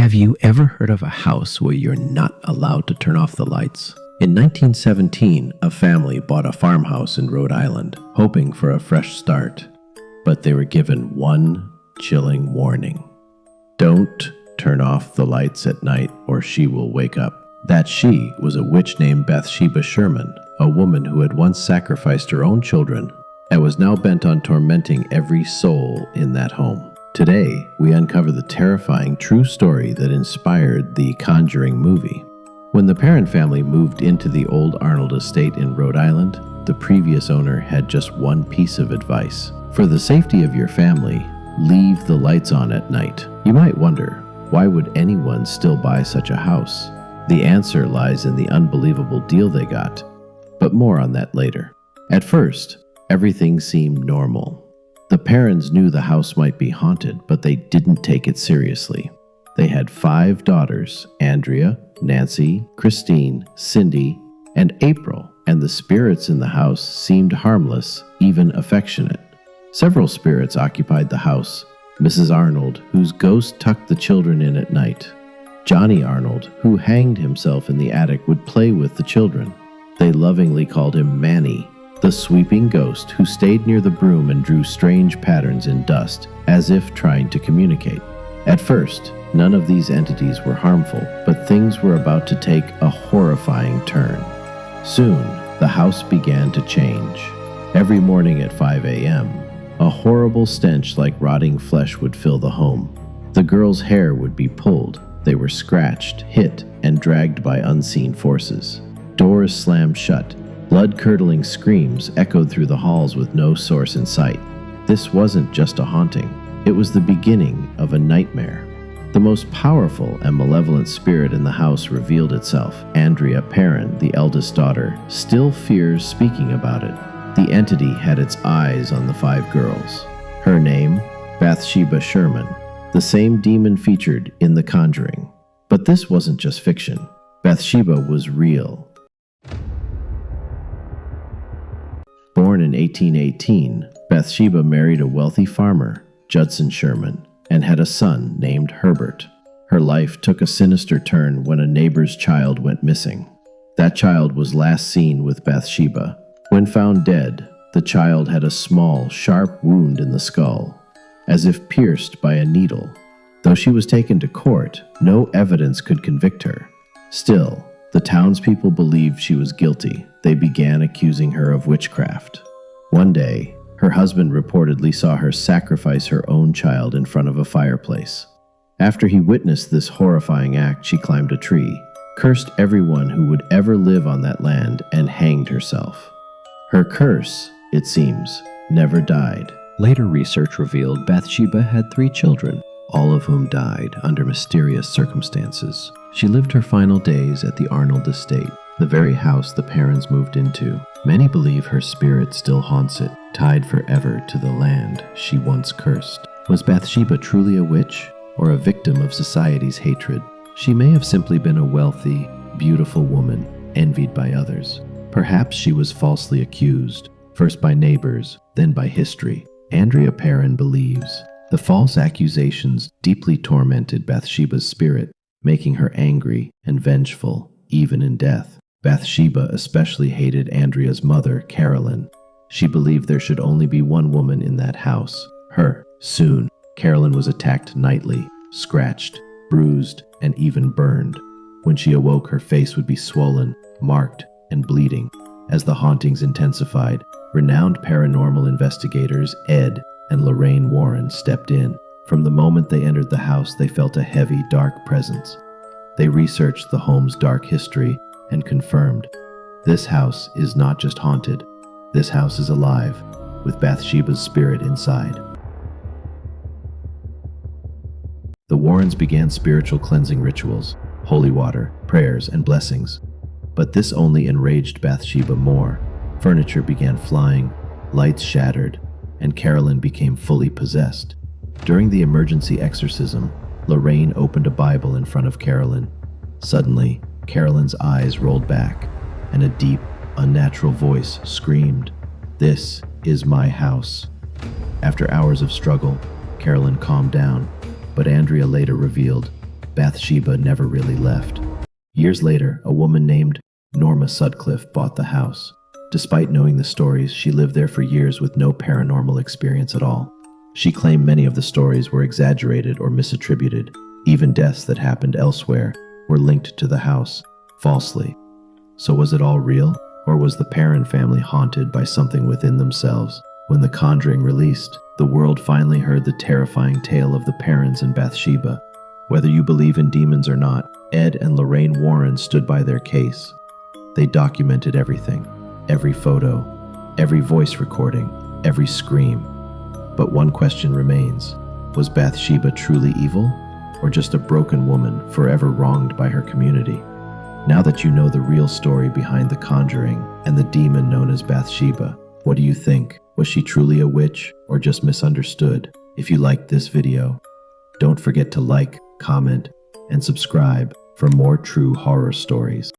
Have you ever heard of a house where you're not allowed to turn off the lights? In 1917, a family bought a farmhouse in Rhode Island, hoping for a fresh start. But they were given one chilling warning. Don't turn off the lights at night or she will wake up. That she was a witch named Bathsheba Sherman, a woman who had once sacrificed her own children and was now bent on tormenting every soul in that home. Today, we uncover the terrifying true story that inspired the Conjuring movie. When the Perron family moved into the old Arnold estate in Rhode Island, the previous owner had just one piece of advice. For the safety of your family, leave the lights on at night. You might wonder, why would anyone still buy such a house? The answer lies in the unbelievable deal they got, but more on that later. At first, everything seemed normal. The Perrons knew the house might be haunted, but they didn't take it seriously. They had 5 daughters, Andrea, Nancy, Christine, Cindy, and April, and the spirits in the house seemed harmless, even affectionate. Several spirits occupied the house. Mrs. Arnold, whose ghost tucked the children in at night. Johnny Arnold, who hanged himself in the attic, would play with the children. They lovingly called him Manny, the sweeping ghost who stayed near the broom and drew strange patterns in dust, as if trying to communicate. At first, none of these entities were harmful, but things were about to take a horrifying turn. Soon, the house began to change. Every morning at 5 a.m., a horrible stench like rotting flesh would fill the home. The girls' hair would be pulled. They were scratched, hit, and dragged by unseen forces. Doors slammed shut. Blood-curdling screams echoed through the halls with no source in sight. This wasn't just a haunting. It was the beginning of a nightmare. The most powerful and malevolent spirit in the house revealed itself. Andrea Perron, the eldest daughter, still fears speaking about it. The entity had its eyes on the 5 girls. Her name, Bathsheba Sherman, the same demon featured in The Conjuring. But this wasn't just fiction. Bathsheba was real. Born in 1818, Bathsheba married a wealthy farmer, Judson Sherman, and had a son named Herbert. Her life took a sinister turn when a neighbor's child went missing. That child was last seen with Bathsheba. When found dead, the child had a small, sharp wound in the skull, as if pierced by a needle. Though she was taken to court, no evidence could convict her. Still, the townspeople believed she was guilty. They began accusing her of witchcraft. One day, her husband reportedly saw her sacrifice her own child in front of a fireplace. After he witnessed this horrifying act, she climbed a tree, cursed everyone who would ever live on that land, and hanged herself. Her curse, it seems, never died. Later research revealed Bathsheba had 3 children, all of whom died under mysterious circumstances. She lived her final days at the Arnold estate, the very house the Perrons moved into. Many believe her spirit still haunts it, tied forever to the land she once cursed. Was Bathsheba truly a witch, or a victim of society's hatred? She may have simply been a wealthy, beautiful woman, envied by others. Perhaps she was falsely accused, first by neighbors, then by history. Andrea Perron believes the false accusations deeply tormented Bathsheba's spirit, making her angry and vengeful, even in death. Bathsheba especially hated Andrea's mother, Carolyn. She believed there should only be one woman in that house, her. Soon, Carolyn was attacked nightly, scratched, bruised, and even burned. When she awoke, her face would be swollen, marked, and bleeding. As the hauntings intensified, renowned paranormal investigators Ed and Lorraine Warren stepped in. From the moment they entered the house, they felt a heavy, dark presence. They researched the home's dark history and confirmed, this house is not just haunted. This house is alive, with Bathsheba's spirit inside. The Warrens began spiritual cleansing rituals, holy water, prayers, and blessings. But this only enraged Bathsheba more. Furniture began flying, lights shattered, and Carolyn became fully possessed. During the emergency exorcism, Lorraine opened a Bible in front of Carolyn. Suddenly, Carolyn's eyes rolled back, and a deep, unnatural voice screamed, "This is my house." After hours of struggle, Carolyn calmed down, but Andrea later revealed Bathsheba never really left. Years later, a woman named Norma Sutcliffe bought the house. Despite knowing the stories, she lived there for years with no paranormal experience at all. She claimed many of the stories were exaggerated or misattributed. Even deaths that happened elsewhere were linked to the house, falsely. So was it all real? Or was the Perron family haunted by something within themselves? When The Conjuring released, the world finally heard the terrifying tale of the Perrons and Bathsheba. Whether you believe in demons or not, Ed and Lorraine Warren stood by their case. They documented everything, every photo, every voice recording, every scream. But one question remains. Was Bathsheba truly evil, or just a broken woman forever wronged by her community? Now that you know the real story behind The Conjuring and the demon known as Bathsheba, what do you think? Was she truly a witch or just misunderstood? If you liked this video, don't forget to like, comment, and subscribe for more true horror stories.